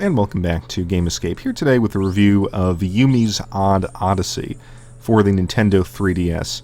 And welcome back to Game Escape, here today with a review of Yumi's Odd Odyssey for the Nintendo 3DS,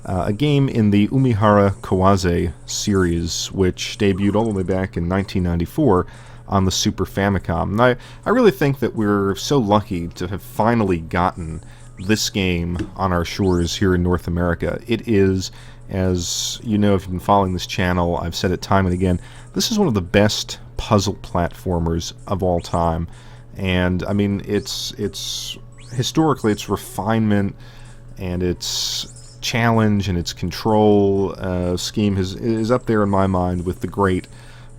a game in the Umihara Kawase series, which debuted all the way back in 1994 on the Super Famicom. And I really think that we're so lucky to have finally gotten this game on our shores here in North America. It is, as you know if you've been following this channel, I've said it time and again, this is one of the best puzzle platformers of all time. And I mean, it's historically, its refinement and its challenge and its control scheme is up there in my mind with the great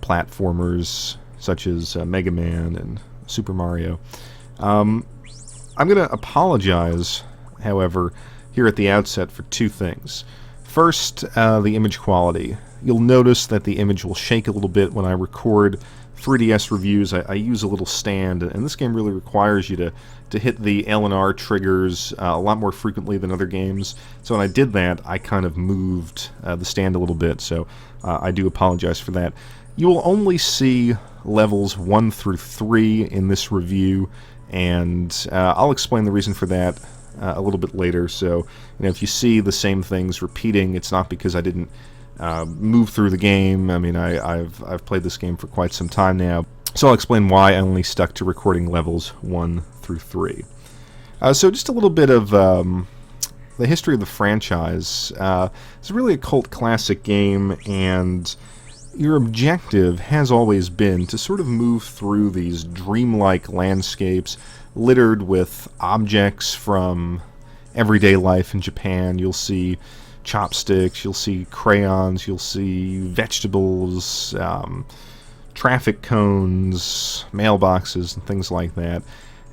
platformers such as Mega Man and Super Mario. I'm going to apologize, however, here at the outset for two things. First, the image quality. You'll notice that the image will shake a little bit when I record 3DS reviews. I use a little stand, and this game really requires you to hit the L and R triggers a lot more frequently than other games. So when I did that, I kind of moved the stand a little bit, so I do apologize for that. You will only see levels 1 through 3 in this review, and I'll explain the reason for that a little bit later. So, if you see the same things repeating, it's not because I didn't move through the game. I mean, I've played this game for quite some time now, so I'll explain why I only stuck to recording levels 1 through 3. So just a little bit of the history of the franchise. It's really a cult classic game, and your objective has always been to sort of move through these dreamlike landscapes littered with objects from everyday life in Japan. You'll see chopsticks, you'll see crayons, you'll see vegetables, traffic cones, mailboxes, and things like that.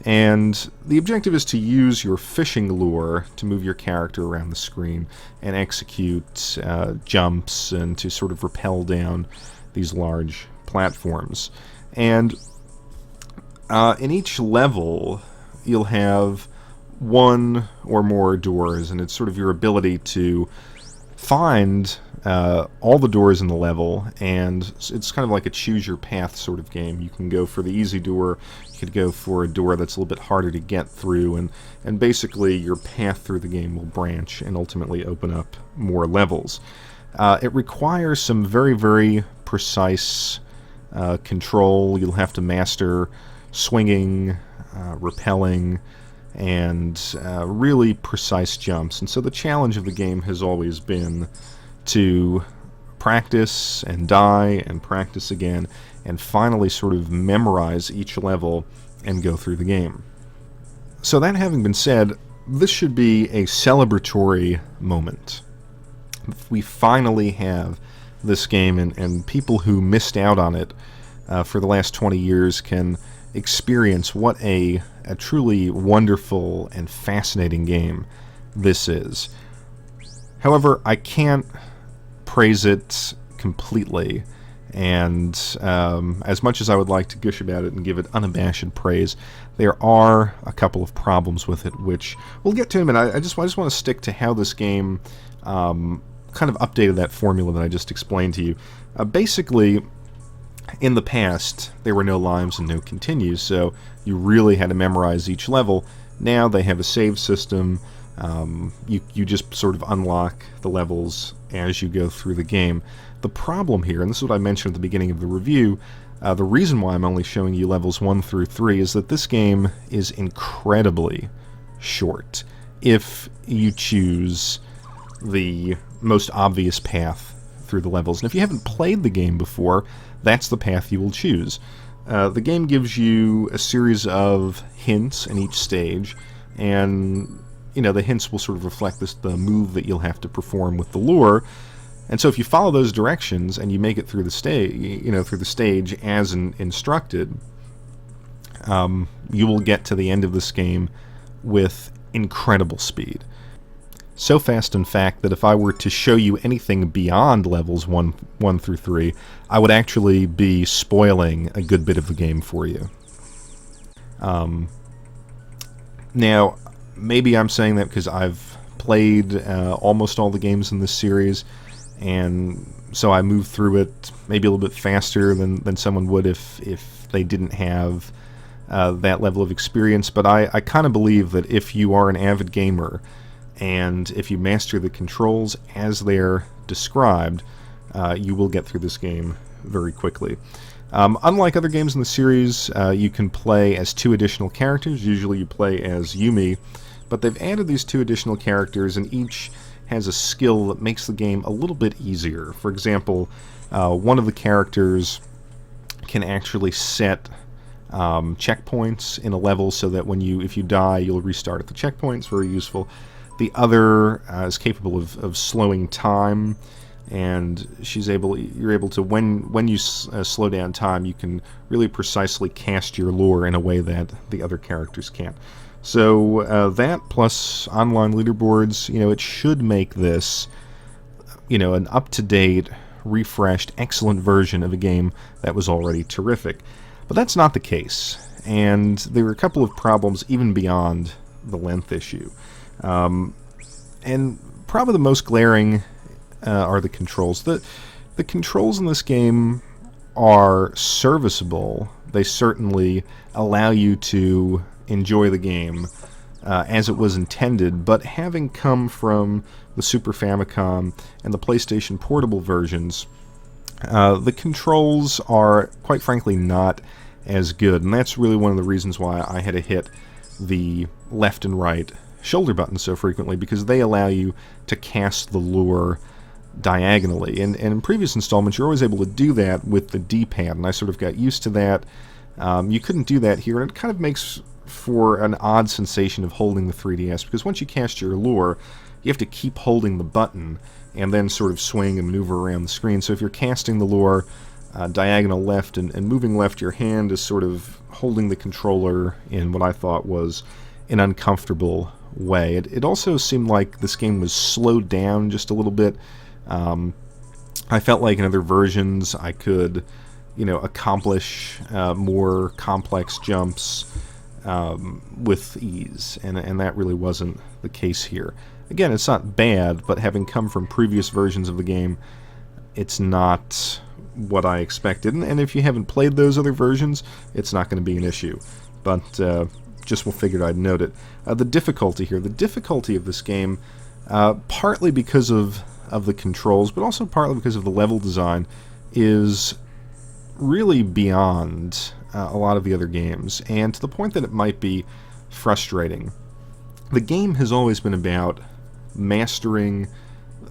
And the objective is to use your fishing lure to move your character around the screen and execute jumps and to sort of rappel down these large platforms. And in each level, you'll have one or more doors, and it's sort of your ability to find all the doors in the level, and it's kind of like a choose your path sort of game. You can go for the easy door, you could go for a door that's a little bit harder to get through, and basically your path through the game will branch and ultimately open up more levels. It requires some very, very precise control. You'll have to master swinging, rappelling, and really precise jumps. And so the challenge of the game has always been to practice and die and practice again and finally sort of memorize each level and go through the game. So that having been said, this should be a celebratory moment. We finally have this game, and people who missed out on it for the last 20 years can experience what a truly wonderful and fascinating game this is. However, I can't praise it completely, and as much as I would like to gush about it and give it unabashed praise, there are a couple of problems with it, which we'll get to in a minute. I just want to stick to how this game kind of updated that formula that I just explained to you. Basically, in the past, there were no lives and no continues, so you really had to memorize each level. Now they have a save system. You just sort of unlock the levels as you go through the game. The problem here, and this is what I mentioned at the beginning of the review, the reason why I'm only showing you levels 1 through 3 is that this game is incredibly short if you choose the most obvious path through the levels. And if you haven't played the game before, that's the path you will choose. The game gives you a series of hints in each stage, and the hints will sort of reflect the move that you'll have to perform with the lure. And so if you follow those directions and you make it through the stage as instructed, you will get to the end of this game with incredible speed. So fast, in fact, that if I were to show you anything beyond levels 1 through 3, I would actually be spoiling a good bit of the game for you. Now, maybe I'm saying that because I've played almost all the games in this series, and so I moved through it maybe a little bit faster than someone would if they didn't have that level of experience, but I kind of believe that if you are an avid gamer and if you master the controls as they're described, you will get through this game very quickly. Unlike other games in the series, you can play as 2 additional characters. Usually you play as Yumi, but they've added these 2 additional characters, and each has a skill that makes the game a little bit easier. For example, one of the characters can actually set checkpoints in a level so that if you die, you'll restart at the checkpoint. It's very useful. The other is capable of slowing time, and you're able to, when you slow down time, you can really precisely cast your lure in a way that the other characters can't. So that plus online leaderboards, it should make this, an up-to-date, refreshed, excellent version of a game that was already terrific. But that's not the case, and there were a couple of problems even beyond the length issue. And probably the most glaring are the controls. The controls in this game are serviceable. They certainly allow you to enjoy the game as it was intended, but having come from the Super Famicom and the PlayStation Portable versions, the controls are, quite frankly, not as good, and that's really one of the reasons why I had to hit the left and right shoulder buttons so frequently, because they allow you to cast the lure diagonally. And in previous installments, you're always able to do that with the D-pad, and I sort of got used to that. You couldn't do that here, and it kind of makes for an odd sensation of holding the 3DS, because once you cast your lure, you have to keep holding the button and then sort of swing and maneuver around the screen. So if you're casting the lure diagonal left and moving left, your hand is sort of holding the controller in what I thought was an uncomfortable way. It also seemed like this game was slowed down just a little bit. I felt like in other versions I could, accomplish more complex jumps with ease, and that really wasn't the case here. Again, it's not bad, but having come from previous versions of the game, it's not what I expected. And if you haven't played those other versions, it's not going to be an issue. But just figured I'd note it. The difficulty here, the difficulty of this game, partly because of the controls, but also partly because of the level design, is really beyond a lot of the other games, and to the point that it might be frustrating. The game has always been about mastering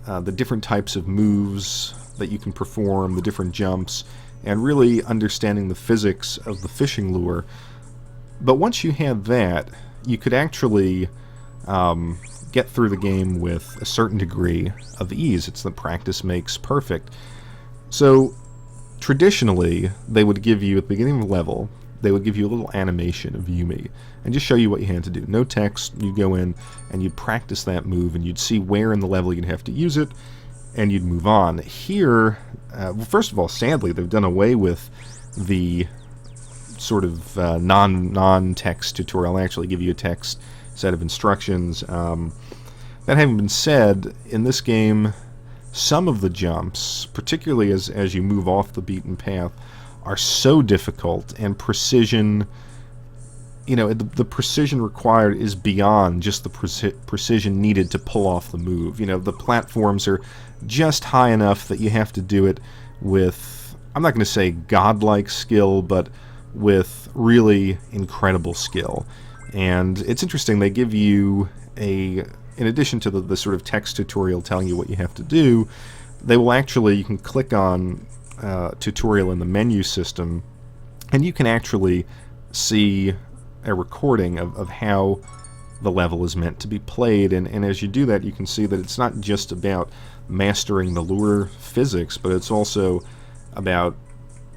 the different types of moves that you can perform, the different jumps, and really understanding the physics of the fishing lure. But once you had that, you could actually get through the game with a certain degree of ease. It's that practice makes perfect. So traditionally, they would give you, at the beginning of the level, they would give you a little animation of Yumi and just show you what you had to do. No text, you'd go in and you'd practice that move, and you'd see where in the level you'd have to use it, and you'd move on. Here, well, first of all, sadly, they've done away with the sort of non-text tutorial. They actually give you a text set of instructions. That having been said, in this game, some of the jumps, particularly as you move off the beaten path, are so difficult, and precision, the precision required is beyond just the precision needed to pull off the move. The platforms are just high enough that you have to do it with, I'm not going to say godlike skill, but with really incredible skill. And it's interesting, they give you in addition to the sort of text tutorial telling you what you have to do, they will actually, you can click on tutorial in the menu system, and you can actually see a recording of how the level is meant to be played, and as you do that, you can see that it's not just about mastering the lure physics, but it's also about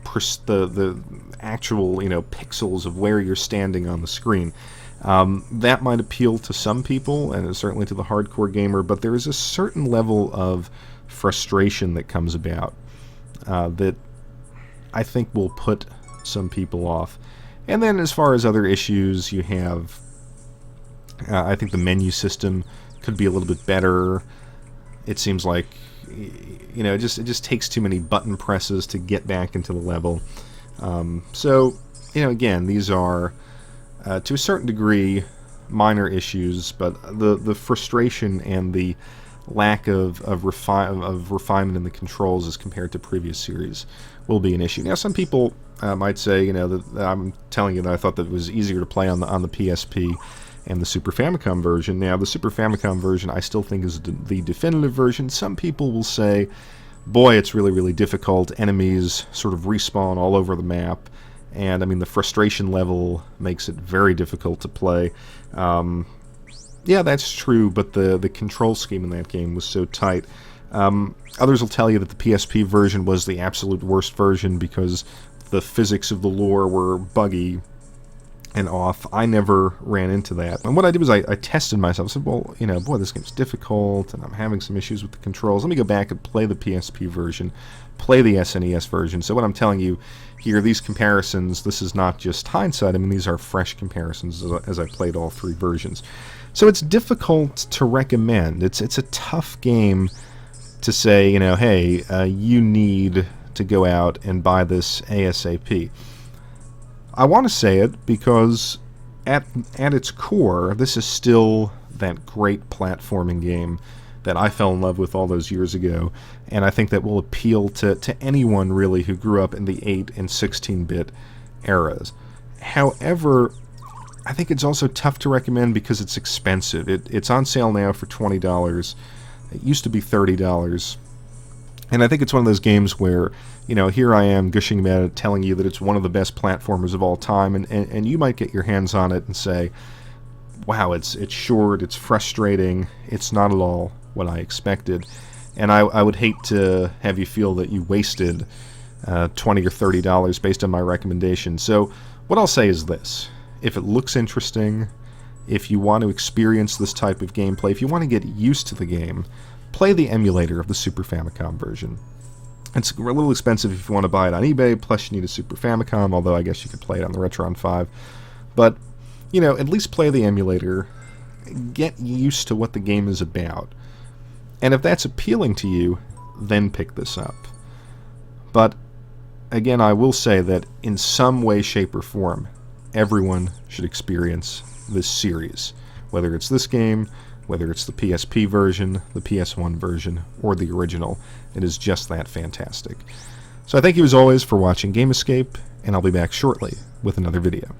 the actual pixels of where you're standing on the screen. That might appeal to some people, and certainly to the hardcore gamer, but there is a certain level of frustration that comes about that I think will put some people off. And then as far as other issues, you have, I think the menu system could be a little bit better. It seems like, it just takes too many button presses to get back into the level. So, again, these are to a certain degree, minor issues, but the frustration and the lack of refinement in the controls as compared to previous series will be an issue. Now, some people might say, that I'm telling you that I thought that it was easier to play on the PSP and the Super Famicom version. Now, the Super Famicom version I still think is the definitive version. Some people will say, boy, it's really, really difficult. Enemies sort of respawn all over the map. And, I mean, the frustration level makes it very difficult to play. Yeah, that's true, but the control scheme in that game was so tight. Others will tell you that the PSP version was the absolute worst version because the physics of the lore were buggy and off. I never ran into that. And what I did was I tested myself. I said, well, boy, this game's difficult, and I'm having some issues with the controls. Let me go back and play the PSP version, play the SNES version. So what I'm telling you here, these comparisons, this is not just hindsight. I mean, these are fresh comparisons as I played all three versions. So it's difficult to recommend. It's a tough game to say, hey, you need to go out and buy this ASAP. I want to say it because at its core, this is still that great platforming game that I fell in love with all those years ago, and I think that will appeal to anyone really who grew up in the 8 and 16-bit eras. However, I think it's also tough to recommend because it's expensive. It's on sale now for $20. It used to be $30. And I think it's one of those games where, here I am gushing about it, telling you that it's one of the best platformers of all time, and you might get your hands on it and say, wow, it's short, it's frustrating, it's not at all what I expected. And I would hate to have you feel that you wasted $20 or $30 based on my recommendation. So what I'll say is this. If it looks interesting, if you want to experience this type of gameplay, if you want to get used to the game, play the emulator of the Super Famicom version. It's a little expensive if you want to buy it on eBay, plus you need a Super Famicom, although I guess you could play it on the Retron 5. But, at least play the emulator, get used to what the game is about. And if that's appealing to you, then pick this up. But, again, I will say that in some way, shape, or form, everyone should experience this series. Whether it's this game, whether it's the PSP version, the PS1 version, or the original, it is just that fantastic. So I thank you as always for watching Game Escape, and I'll be back shortly with another video.